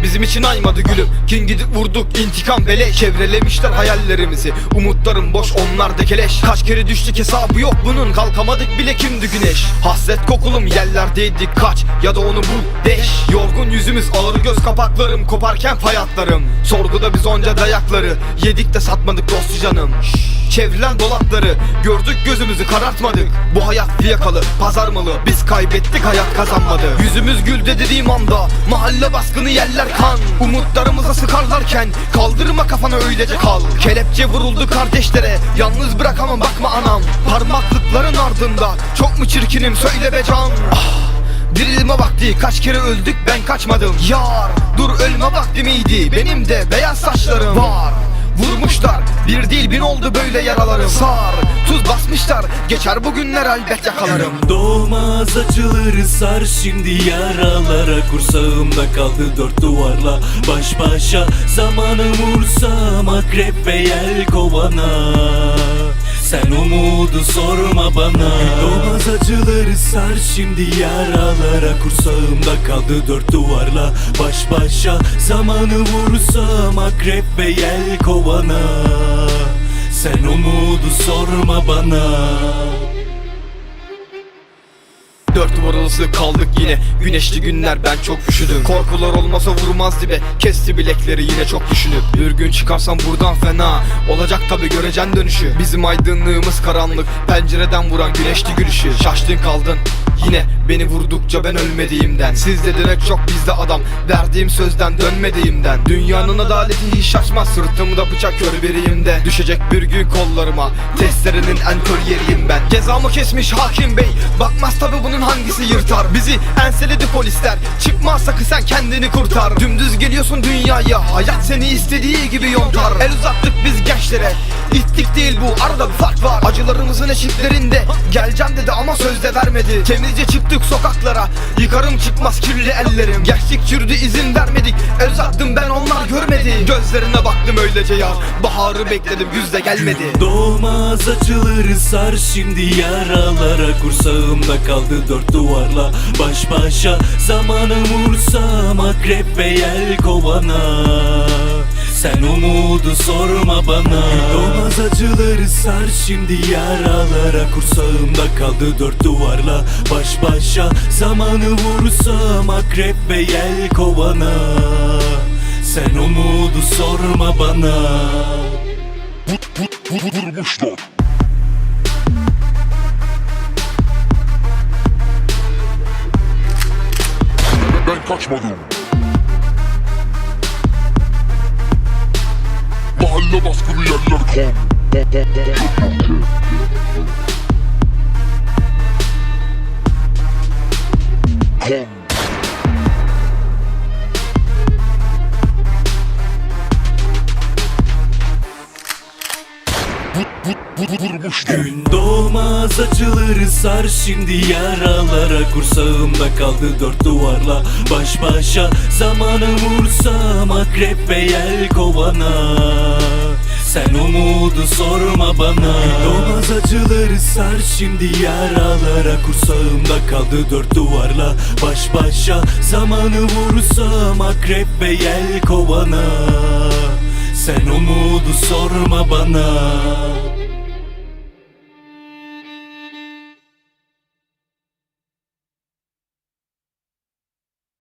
bizim için aymadı gülüm. Kin gidip vurduk intikam beleş. Çevrelemişler hayallerimizi, umutlarım boş, onlar da keleş. Kaç kere düştük hesabı yok bunun, kalkamadık bile kimdi güneş. Hasret kokulum yerlerdeydik, kaç ya da onu bul deş. Yorgun yüzümüz, ağır göz kapaklarım, koparken fay hatlarım. Sorguda biz onca dayakları yedik de satmadık dostu canım. Çevrilen dolapları gördük, gözümüzü karartmadık. Bu hayat fiyakalı, pazar malı, biz kaybettik, hayat kazanmadı. Yüzümüz güldü dediğim anda mahalle baskını yerler kan. Umutlarımıza sıkarlarken kaldırma kafanı, öylece kal. Kelepçe vuruldu kardeşlere, yalnız bırakamam bakma anam. Parmaklıkların ardında çok mu çirkinim söyle be can. Dirilme vakti, kaç kere öldük ben kaçmadım. Yar dur, ölme vakti miydi, benim de beyaz saçlarım var. Vurmuşlar, bir değil bin oldu böyle yaralarım. Sar, tuz basmışlar, geçer bu günler elbet yakalarım. Doğmaz acıları sar şimdi yaralara. Kursağımda kaldı dört duvarla baş başa. Zamanım vursam akrep ve yel kovana. Sen umudu sorma bana. Doğmaz acıları sar şimdi yaralara. Kursağımda kaldı dört duvarla baş başa. Zamanı vursam akrep ve yel kovana. Sen umudu sorma bana. Dört duvar arası kaldık yine, güneşli günler, ben çok üşüdüm. Korkular olmasa vurmaz dibe, kesti bilekleri yine çok düşünüp. Bir gün çıkarsam buradan fena olacak tabi, göreceksin dönüşü. Bizim aydınlığımız karanlık, pencereden vuran güneşli gülüşü. Şaştın kaldın yine beni vurdukça ben ölmediğimden. Sizde direkt çok, bizde adam, verdiğim sözden dönmediğimden. Dünyanın adaleti hiç şaşmaz, sırtımda bıçak kör biriyim de. Düşecek bir gün kollarıma, testerenin en kör yeriyim ben. Cezamı kesmiş hakim bey, bakmaz tabi bunun hangisi yırtar. Bizi enseledi polisler, çıkma sakın sen kendini kurtar. Dümdüz geliyorsun dünyaya, hayat seni istediği gibi yontar. El uzattık biz gençlere, ittik değil bu, arada bir fark var. Acılarımızın eşiklerinde geleceğim dedi ama sözde vermedi. Temizce çıktık sokaklara, yıkarım çıkmaz kirli ellerim. Gençlik çürüdü, izin vermedik, el uzattım ben onlar görmedi. Gözlerine baktım öylece yar, baharı bekledim güzde gelmedi. Doğmaz acıları sar şimdi yaralara. Kursağımda kaldı dört duvarla baş başa. Zamanım vursam akrep ve yel kovana. Sen umudu sorma bana. Doğmaz acıları sar şimdi yaralara. Kursağımda kaldı dört duvarla baş başa. Zamanı vursam akrep ve yel kovana. Sen umudu sorma bana. Vurmuşlar. Ben kaçmadım. Mahalle baskını yerler kan. Kan. Vurmuşlar. Gün doğmaz acıları sar şimdi yaralara. Kursağımda kaldı dört duvarla baş başa. Zamanım vursam akrep ve yel kovana. Sen umudu sorma bana. Doğmaz acıları sar şimdi yaralara. Kursağımda kaldı dört duvarla baş başa. Zamanı vursam akrep ve yel kovana. Sen umudu sorma bana.